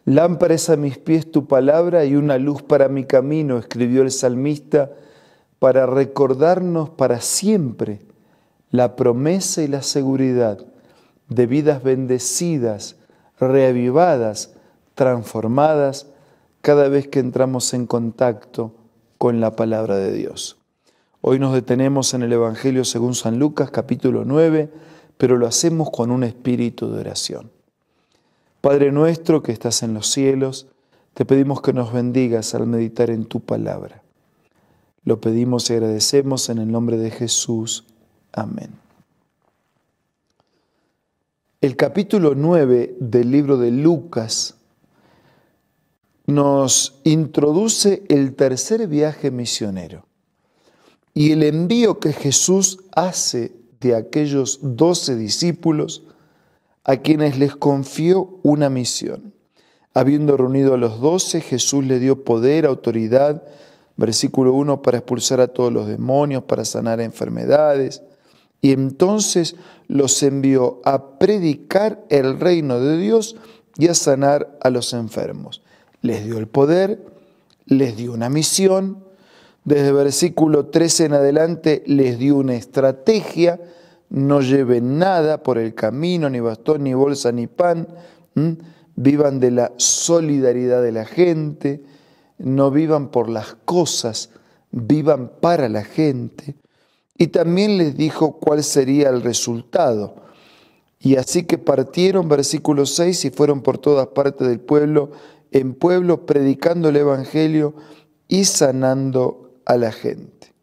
Lámpara es a mis pies tu palabra y una luz para mi camino, escribió el salmista, para recordarnos para siempre la promesa y la seguridad de vidas bendecidas, reavivadas, transformadas, cada vez que entramos en contacto con la palabra de Dios. Hoy nos detenemos en el Evangelio según San Lucas, capítulo 9, pero lo hacemos con un espíritu de oración. Padre nuestro que estás en los cielos, te pedimos que nos bendigas al meditar en tu palabra. Lo pedimos y agradecemos en el nombre de Jesús. Amén. El capítulo 9 del libro de Lucas nos introduce el tercer viaje misionero y el envío que Jesús hace de aquellos 12 discípulos a quienes les confió una misión. Habiendo reunido a los 12, Jesús les dio poder, autoridad, versículo 1, para expulsar a todos los demonios, para sanar enfermedades, y entonces los envió a predicar el reino de Dios y a sanar a los enfermos. Les dio el poder, les dio una misión, desde el versículo 13 en adelante les dio una estrategia: no lleven nada por el camino, ni bastón, ni bolsa, ni pan. Vivan de la solidaridad de la gente, no vivan por las cosas, vivan para la gente. Y también les dijo cuál sería el resultado. Y así que partieron, versículo 6, y fueron por todas partes del pueblo, en pueblo, predicando el evangelio y sanando a la gente.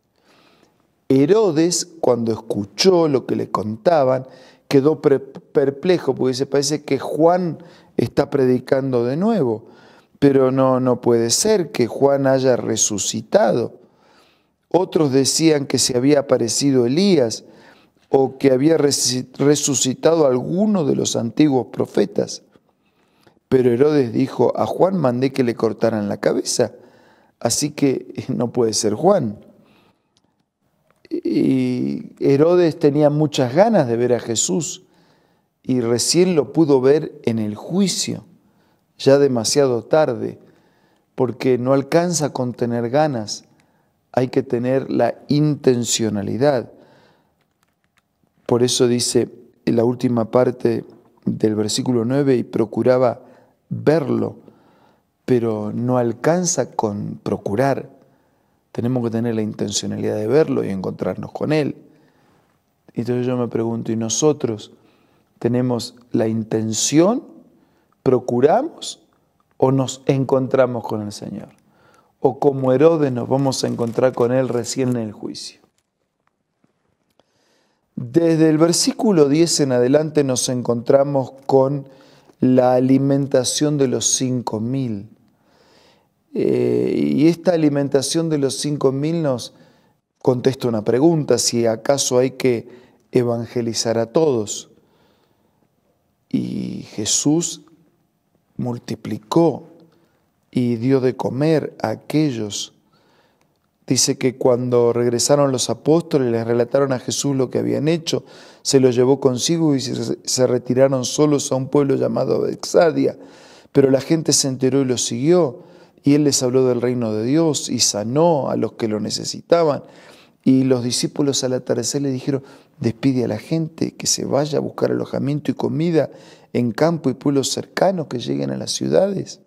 Herodes, cuando escuchó lo que le contaban, quedó perplejo, porque se parece que Juan está predicando de nuevo, pero no puede ser que Juan haya resucitado. Otros decían que se había aparecido Elías o que había resucitado alguno de los antiguos profetas. Pero Herodes dijo: a Juan mandé que le cortaran la cabeza, así que no puede ser Juan. Y Herodes tenía muchas ganas de ver a Jesús y recién lo pudo ver en el juicio, ya demasiado tarde, porque no alcanza con tener ganas, hay que tener la intencionalidad. Por eso dice en la última parte del versículo 9, y procuraba verlo, pero no alcanza con procurar. Tenemos que tener la intencionalidad de verlo y encontrarnos con Él. Entonces yo me pregunto, ¿y nosotros tenemos la intención, procuramos o nos encontramos con el Señor? O como Herodes nos vamos a encontrar con Él recién en el juicio. Desde el versículo 10 en adelante nos encontramos con la alimentación de los 5.000. Y esta alimentación de los 5.000 nos contesta una pregunta: si acaso hay que evangelizar a todos. Y Jesús multiplicó y dio de comer a aquellos. Dice que cuando regresaron los apóstoles les relataron a Jesús lo que habían hecho, se los llevó consigo y se retiraron solos a un pueblo llamado Betsaida. Pero la gente se enteró y los siguió, y él les habló del reino de Dios y sanó a los que lo necesitaban. Y los discípulos al atardecer le dijeron: despide a la gente que se vaya a buscar alojamiento y comida en campo y pueblos cercanos, que lleguen a las ciudades.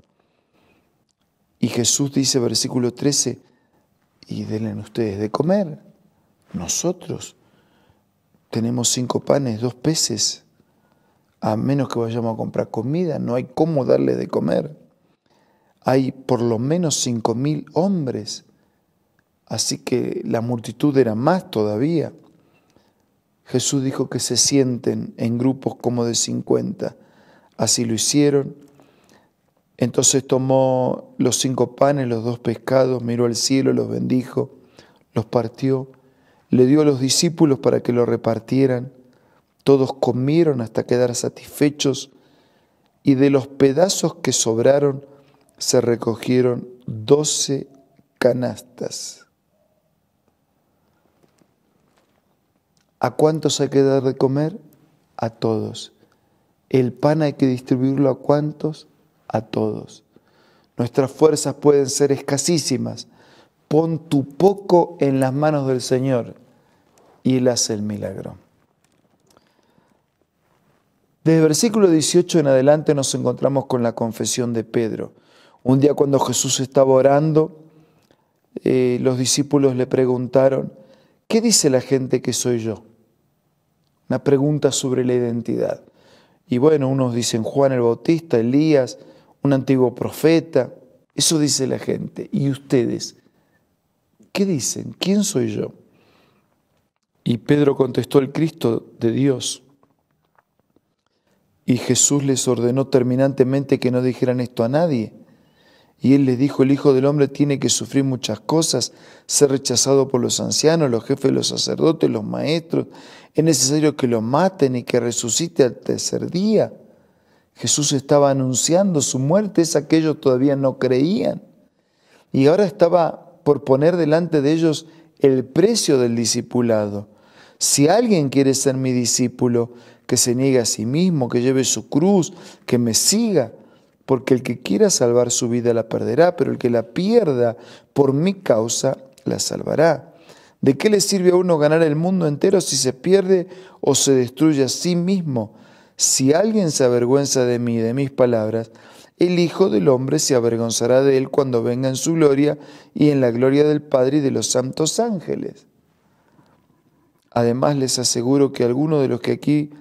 Y Jesús dice, versículo 13, y denle ustedes de comer. Nosotros tenemos 5 panes, 2 peces. A menos que vayamos a comprar comida, no hay cómo darle de comer. Hay por lo menos 5.000 hombres, así que la multitud era más todavía. Jesús dijo que se sienten en grupos como de 50. Así lo hicieron. Entonces tomó los 5 panes, los 2 pescados, miró al cielo, los bendijo, los partió, le dio a los discípulos para que lo repartieran. Todos comieron hasta quedar satisfechos, y de los pedazos que sobraron se recogieron 12 canastas. ¿A cuántos hay que dar de comer? A todos. ¿El pan hay que distribuirlo a cuántos? a todos. Nuestras fuerzas pueden ser escasísimas. Pon tu poco en las manos del Señor y Él hace el milagro. Desde el versículo 18 en adelante nos encontramos con la confesión de Pedro. Un día cuando Jesús estaba orando, los discípulos le preguntaron, ¿qué dice la gente que soy yo? Una pregunta sobre la identidad. Y bueno, unos dicen Juan el Bautista, Elías, un antiguo profeta. Eso dice la gente. ¿Y ustedes? ¿Qué dicen? ¿Quién soy yo? Y Pedro contestó, el Cristo de Dios. Y Jesús les ordenó terminantemente que no dijeran esto a nadie. Y Él les dijo, el Hijo del Hombre tiene que sufrir muchas cosas, ser rechazado por los ancianos, los jefes de los sacerdotes, los maestros. Es necesario que lo maten y que resucite al tercer día. Jesús estaba anunciando su muerte, es aquellos todavía no creían. Y ahora estaba por poner delante de ellos el precio del discipulado. Si alguien quiere ser mi discípulo, que se niegue a sí mismo, que lleve su cruz, que me siga, porque el que quiera salvar su vida la perderá, pero el que la pierda por mi causa la salvará. ¿De qué le sirve a uno ganar el mundo entero si se pierde o se destruye a sí mismo? Si alguien se avergüenza de mí y de mis palabras, el Hijo del Hombre se avergonzará de él cuando venga en su gloria y en la gloria del Padre y de los santos ángeles. Además les aseguro que algunos de los que aquí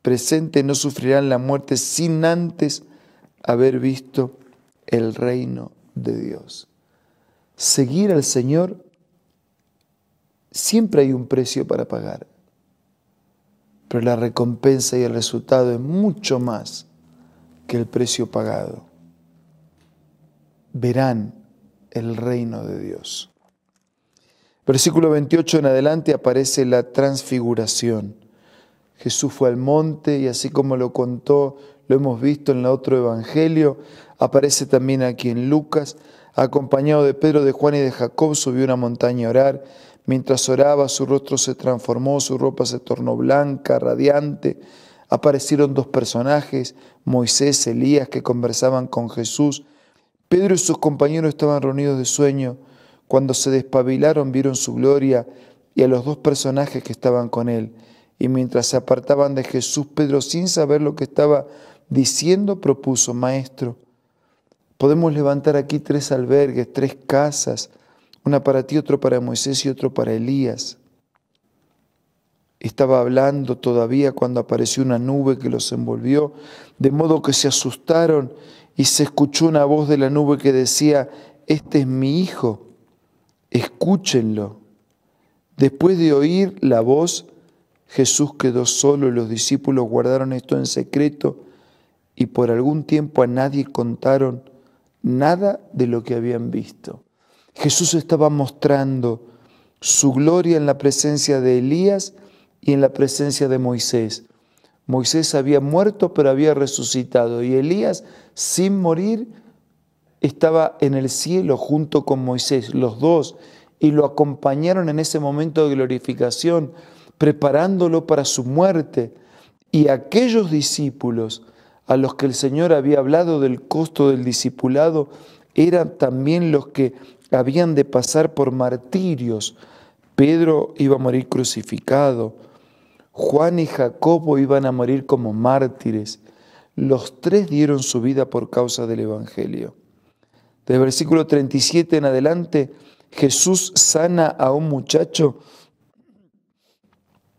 presentes no sufrirán la muerte sin antes haber visto el reino de Dios. Seguir al Señor, siempre hay un precio para pagar, pero la recompensa y el resultado es mucho más que el precio pagado. Verán el reino de Dios. Versículo 28 en adelante aparece la transfiguración. Jesús fue al monte y así como lo contó, lo hemos visto en el otro evangelio, aparece también aquí en Lucas, acompañado de Pedro, de Juan y de Jacob, subió una montaña a orar. Mientras oraba, su rostro se transformó, su ropa se tornó blanca, radiante. Aparecieron dos personajes, Moisés, Elías, que conversaban con Jesús. Pedro y sus compañeros estaban reunidos de sueño. Cuando se despabilaron, vieron su gloria y a los dos personajes que estaban con él. Y mientras se apartaban de Jesús, Pedro, sin saber lo que estaba diciendo, propuso, Maestro, podemos levantar aquí 3 albergues, 3 casas, una para ti, otro para Moisés y otro para Elías. Estaba hablando todavía cuando apareció una nube que los envolvió, de modo que se asustaron y se escuchó una voz de la nube que decía, este es mi Hijo, escúchenlo. Después de oír la voz, Jesús quedó solo y los discípulos guardaron esto en secreto y por algún tiempo a nadie contaron nada de lo que habían visto. Jesús estaba mostrando su gloria en la presencia de Elías y en la presencia de Moisés. Moisés había muerto pero había resucitado y Elías, sin morir, estaba en el cielo junto con Moisés, los dos, y lo acompañaron en ese momento de glorificación, preparándolo para su muerte. Y aquellos discípulos a los que el Señor había hablado del costo del discipulado eran también los que habían de pasar por martirios. Pedro iba a morir crucificado, Juan y Jacobo iban a morir como mártires. Los 3 dieron su vida por causa del Evangelio. Desde el versículo 37 en adelante, Jesús sana a un muchacho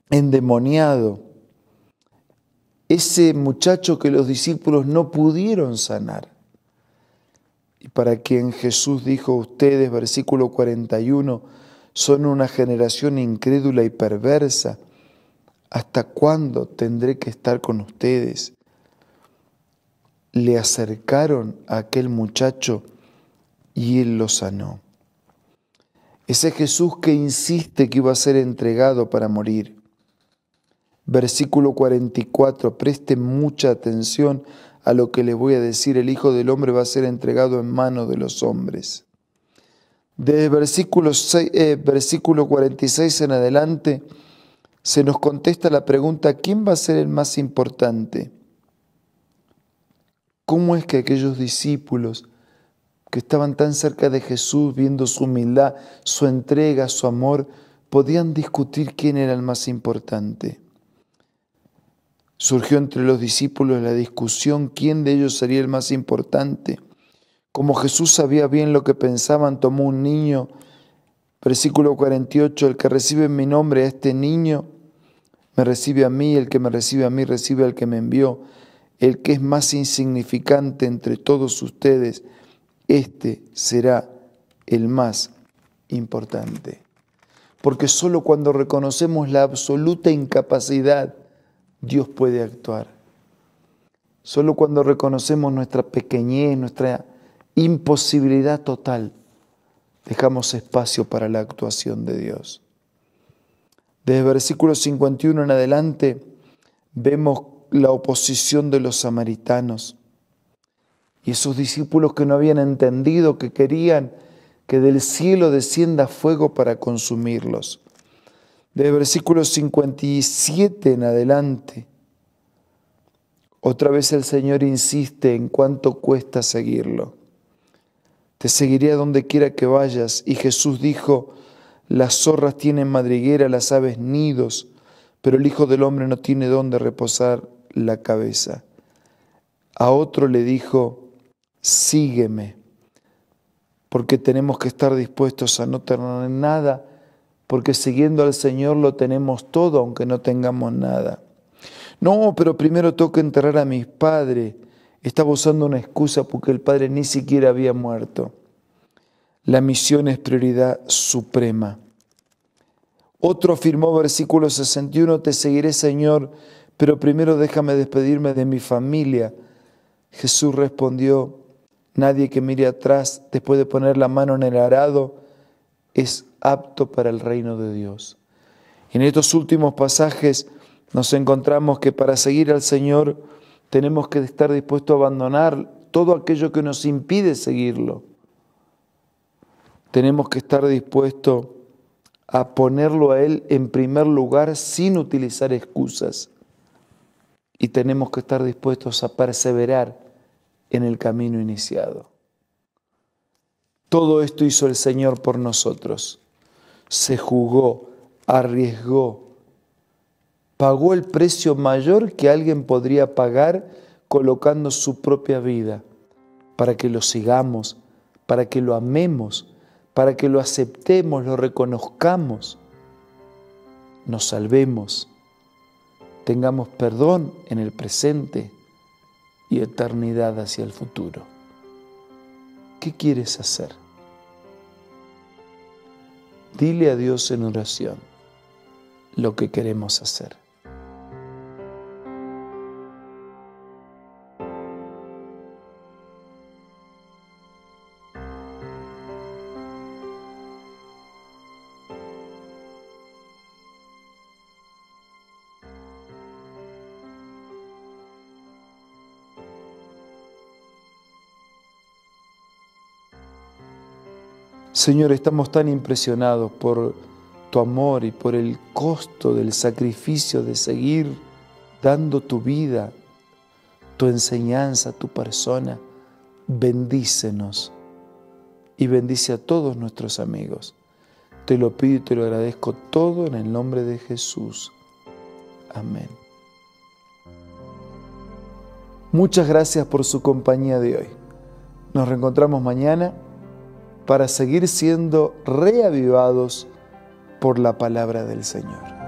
endemoniado. Ese muchacho que los discípulos no pudieron sanar. Y para quien Jesús dijo, ustedes, versículo 41, son una generación incrédula y perversa. ¿Hasta cuándo tendré que estar con ustedes? Le acercaron a aquel muchacho y él lo sanó. Ese Jesús que insiste que iba a ser entregado para morir. Versículo 44, presten mucha atención a lo que les voy a decir. El Hijo del Hombre va a ser entregado en manos de los hombres. Desde versículo 46 en adelante se nos contesta la pregunta, ¿quién va a ser el más importante? ¿Cómo es que aquellos discípulos que estaban tan cerca de Jesús, viendo su humildad, su entrega, su amor, podían discutir quién era el más importante? Surgió entre los discípulos la discusión quién de ellos sería el más importante. Como Jesús sabía bien lo que pensaban, tomó un niño. Versículo 48, el que recibe en mi nombre a este niño, me recibe a mí, el que me recibe a mí, recibe al que me envió. El que es más insignificante entre todos ustedes, este será el más importante. Porque solo cuando reconocemos la absoluta incapacidad, Dios puede actuar. Solo cuando reconocemos nuestra pequeñez, nuestra imposibilidad total, dejamos espacio para la actuación de Dios. Desde versículo 51 en adelante vemos la oposición de los samaritanos y esos discípulos que no habían entendido, que querían que del cielo descienda fuego para consumirlos. Desde versículo 57 en adelante, otra vez el Señor insiste en cuánto cuesta seguirlo. Te seguiré a donde quiera que vayas. Y Jesús dijo, las zorras tienen madriguera, las aves nidos, pero el Hijo del Hombre no tiene dónde reposar la cabeza. A otro le dijo, sígueme, porque tenemos que estar dispuestos a no tener nada, porque siguiendo al Señor lo tenemos todo, aunque no tengamos nada. No, pero primero tengo que enterrar a mis padres. Estaba usando una excusa porque el padre ni siquiera había muerto. La misión es prioridad suprema. Otro afirmó, versículo 61, te seguiré, Señor, pero primero déjame despedirme de mi familia. Jesús respondió, nadie que mire atrás después de poner la mano en el arado es apto para el reino de Dios. En estos últimos pasajes nos encontramos que para seguir al Señor tenemos que estar dispuestos a abandonar todo aquello que nos impide seguirlo. Tenemos que estar dispuestos a ponerlo a Él en primer lugar sin utilizar excusas. Y tenemos que estar dispuestos a perseverar en el camino iniciado. Todo esto hizo el Señor por nosotros. Se jugó, arriesgó, pagó el precio mayor que alguien podría pagar colocando su propia vida para que lo sigamos, para que lo amemos, para que lo aceptemos, lo reconozcamos, nos salvemos, tengamos perdón en el presente y eternidad hacia el futuro. ¿Qué quieres hacer? Dile a Dios en oración lo que queremos hacer. Señor, estamos tan impresionados por tu amor y por el costo del sacrificio de seguir dando tu vida, tu enseñanza, tu persona. Bendícenos y bendice a todos nuestros amigos. Te lo pido y te lo agradezco todo en el nombre de Jesús. Amén. Muchas gracias por su compañía de hoy. Nos reencontramos mañana para seguir siendo reavivados por la palabra del Señor.